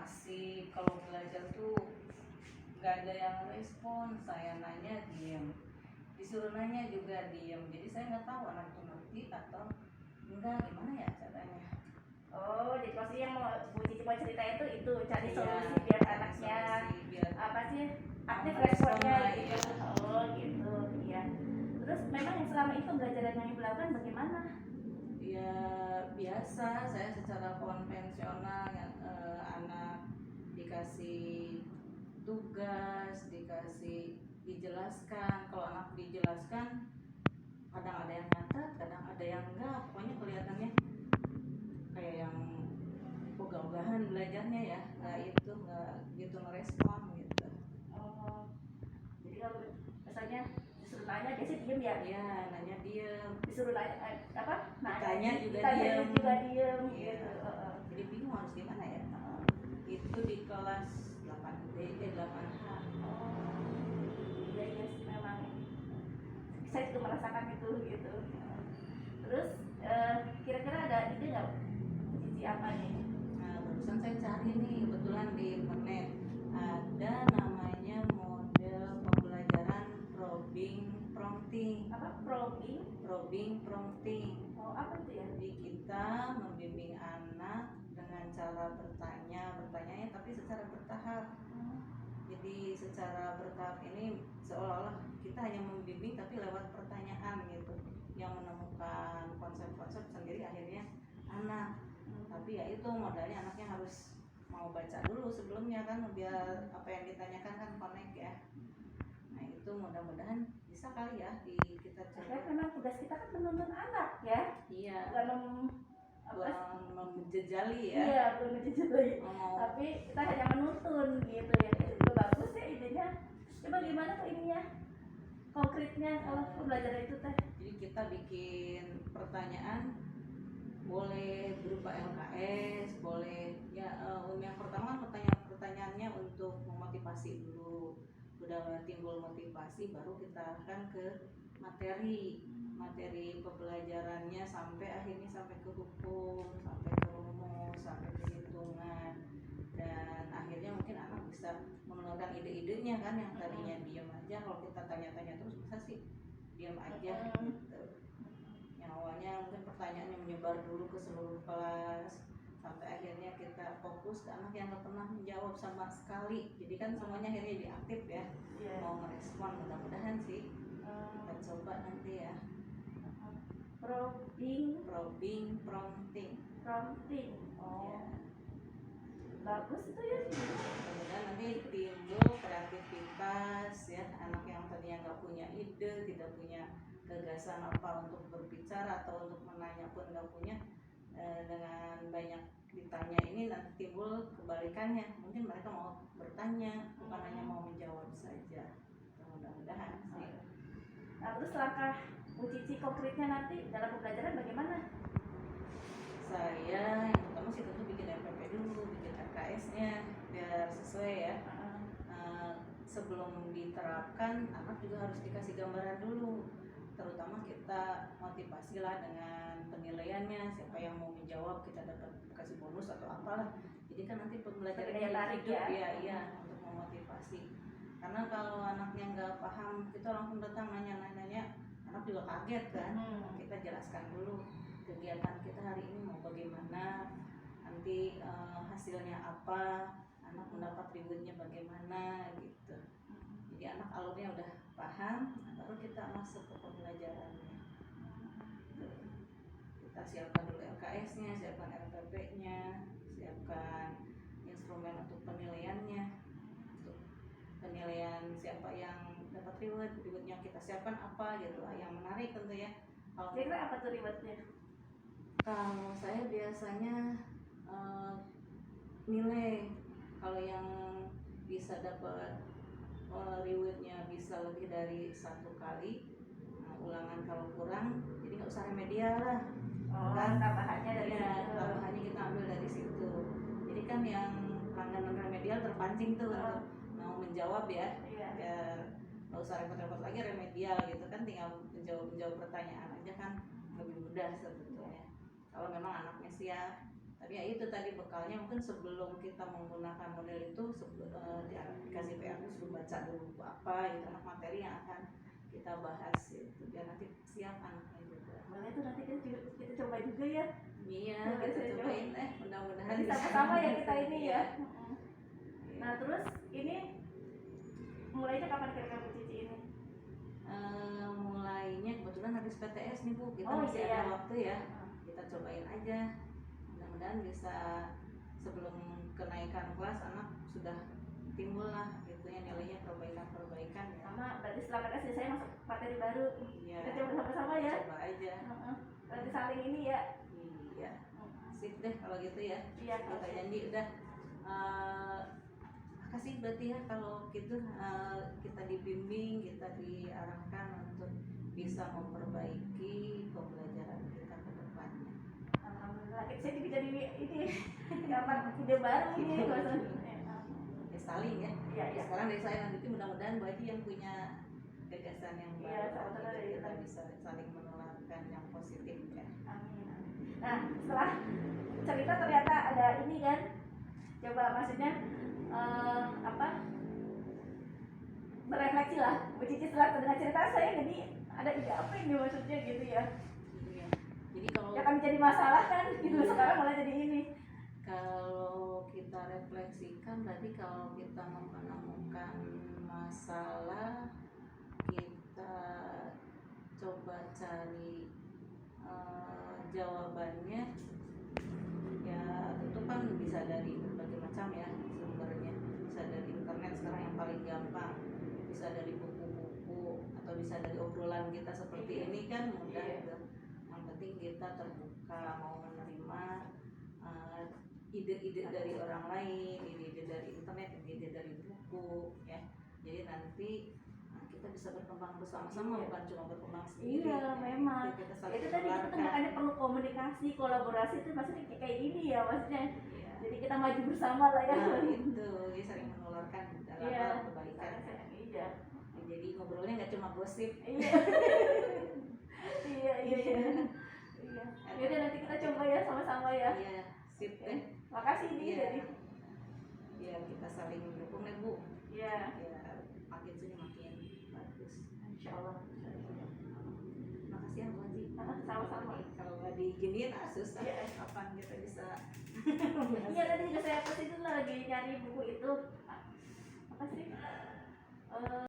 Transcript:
asik kalau belajar tuh nggak ada yang respon. Saya nanya diem, disuruh nanya juga diem, jadi saya nggak tahu anak itu ngerti atau enggak, gimana ya caranya. Oh, jadi maksudnya yang mau Bu Cici mau cerita itu cari Iya, solusi biar cari anaknya solusi, biar apa sih aktif mau responnya respon lah, gitu. iya. Oh gitu, iya. Terus memang yang selama itu pembelajaran yang Ibu lakukan bagaimana? Ya biasa, saya secara konvensional yang anak dikasih tugas, dijelaskan. Kalau anak dijelaskan, kadang ada yang nyatet, kadang ada yang enggak. Pokoknya kelihatannya kayak yang ogah-ogahan belajarnya ya, nggak gitu ngerespon gitu. Oh, jadi kalau misalnya disuruh nanya dia sih diem ya? Iya, nanya diem. Disuruh nanya apa? Ditanya juga ditanya diem. juga diem Iya. gitu. Jadi bingung harus gimana ya. Itu di kelas 8D, 8H. Iya iya sih memang. Saya juga merasakan itu gitu. Terus kira-kira ada ide nggak Cici apa nih? Nah, barusan saya cari nih kebetulan di internet ada namanya model pembelajaran probing prompting. Apa probing? Probing prompting. Oh, apa itu ya? Jadi kita membimbing anak dengan cara bertanya tapi secara bertahap. Jadi secara bertahap ini seolah-olah kita hanya membimbing tapi lewat pertanyaan gitu, yang menemukan konsep-konsep sendiri akhirnya anak. Tapi ya itu modalnya anaknya harus mau baca dulu sebelumnya kan, biar apa yang ditanyakan kan connect ya. Nah itu mudah-mudahan bisa kali ya kita coba. Karena memang tugas kita kan menuntun anak ya. Iya. Bukan menjejali ya. Iya, belum menjejali. Tapi kita hanya menuntun gitu ya. Itu juga bagus ya idenya. Coba gimana tuh ininya? Konkretnya kalau pembelajaran itu teh. Jadi kita bikin pertanyaan, boleh berupa LKS, boleh ya yang pertama kan pertanyaannya untuk memotivasi dulu. Udah timbul motivasi baru kita akan ke materi pembelajarannya sampai akhirnya sampai ke hukum, sampai ke rumus, sampai ke hitungan, dan akhirnya mungkin anak bisa mengeluarkan ide-idenya kan, yang tadinya diam aja. Kalau kita tanya-tanya terus bisa sih diam aja gitu. Yang awalnya mungkin pertanyaannya menyebar dulu ke seluruh kelas sampai akhirnya kita fokus ke anak yang gak pernah menjawab sama sekali. Jadi kan semuanya akhirnya jadi aktif ya, mau merespon. Mudah-mudahan sih kita coba nanti ya. Probing prompting. Oh Ya. Bagus itu ya. Kemudian nanti timbul kreativitas ya, anak yang tadinya nggak punya ide, tidak punya gagasan apa untuk berbicara atau untuk menanya pun nggak punya, dengan banyak ditanya ini nanti timbul kebalikannya, mungkin mereka mau bertanya bukan hanya mau menjawab saja. Mudah-mudahan sih. Nah, terus langkah Bu Cici konkretnya nanti dalam pembelajaran bagaimana? Saya yang pertama sih tentu bikin RPP dulu, bikin RKS-nya biar sesuai ya. Sebelum diterapkan anak juga harus dikasih gambaran dulu, terutama kita motivasi lah dengan penilaiannya, siapa yang mau menjawab kita dapat kasih bonus atau apalah. Jadi kan nanti pembelajarannya hidup ya, untuk memotivasi. Karena kalau anaknya nggak paham, kita langsung datang nanya, anak juga kaget kan. Kita jelaskan dulu kegiatan kita hari ini mau bagaimana, nanti hasilnya apa, anak mendapat rewardnya bagaimana gitu. Jadi anak alurnya udah paham, baru kita masuk ke pembelajarannya. Kita siapkan dulu LKS-nya, siapkan RPP-nya, siapkan instrumen untuk penilaiannya, untuk penilaian siapa yang dapat rewardnya kita siapkan apa gitu lah, yang menarik tentu ya. Kalau kira apa tuh rewardnya? Kalau saya biasanya nilai, kalau yang bisa dapat rewardnya bisa lebih dari 1 kali ulangan, kalau kurang jadi nggak usah remedial lah. Kan tambahannya dari tambahannya kita ambil dari situ. Jadi kan yang langganan remedial terpancing tuh untuk mau menjawab ya, biar nggak usah repot-repot lagi remedial gitu kan, tinggal menjawab pertanyaan aja kan lebih mudah sebetulnya kalau memang anaknya siap. Tapi ya itu tadi bekalnya mungkin sebelum kita menggunakan model itu dikasih PR sebelum baca dulu buku apa gitu, materi yang akan kita bahas gitu, biar nanti siap anaknya juga. Boleh tuh nanti kita coba juga ya. Iya, Boleh, kita saya cobain mudah-mudahan Nanti bisa. sama-sama ya kita ini ya. Iya. Nah terus ini mulainya kapan kira-kira Bu Cici ini? Mulainya kebetulan habis PTS nih Bu, kita Oh, masih iya. ada waktu ya, kita cobain aja, mudah-mudahan bisa sebelum kenaikan kelas anak sudah timbul lah gitu ya nilainya, perbaikan ya. Sama berarti setelah PTS saya masuk materi baru. Iya, Kita coba sama-sama ya. coba aja. Berarti saling ini ya. Iya, sip deh kalau gitu ya. Iya, Kita janji udah. Makasih berarti ya kalau gitu, kita dibimbing, kita diarahkan untuk bisa memperbaiki pembelajaran kita ke depannya. Alhamdulillah. Saya juga jadi ini dapat ide baru ini maksudnya. Ya saling ya. Iya, iya. Sekarang dari saya nanti mudah-mudahan Bu Haji yang punya gagasan yang Iya, baru, sama-sama gitu, dari kita kita. bisa saling menularkan yang positif ya. Amin. Nah setelah cerita ternyata ada ini kan, coba maksudnya berefleksi lah Bu Cici setelah terdengar cerita saya, jadi ada ide apa ini maksudnya gitu ya. Iya. Jadi kalau Ya kan jadi masalah kan gitu, sekarang malah jadi ini. kalau kita refleksikan berarti kalau kita menemukan masalah, kita coba cari jawabannya, ya tentu kan bisa dari berbagai macam ya sumbernya, bisa dari internet sekarang yang paling gampang, bisa dari buku-buku, atau bisa dari obrolan kita seperti ini kan mudah gitu. Yang penting kita terbuka mau menerima ide-ide dari orang lain, ide-ide dari internet, ide-ide dari buku ya. Jadi nanti kita bisa berkembang bersama-sama, bukan cuma berkembang sendiri. Iya, memang. Kita saling Itu tadi kita menularkan. makanya perlu komunikasi, kolaborasi itu maksudnya kayak ini ya maksudnya. Iya. Jadi kita maju bersama lah ya. Nah, itu ya, saling menularkan dalam Iya. hal kebaikan. Iya. Jadi ngobrolnya nggak cuma gosip. Iya. Iya. Iya. Yaudah nanti kita coba ya sama-sama ya. Iya, sip deh. Makasih nih Iya. jadi. Ya kita saling mendukung ya Bu. Iya. Ya makin sini makin bagus. Insya Allah. Makasih ya Bu Haji. Sama-sama. Kalau nggak diizinin susah. Iya. Kapan kita bisa? Iya tadi juga saya pas itu lagi nyari buku itu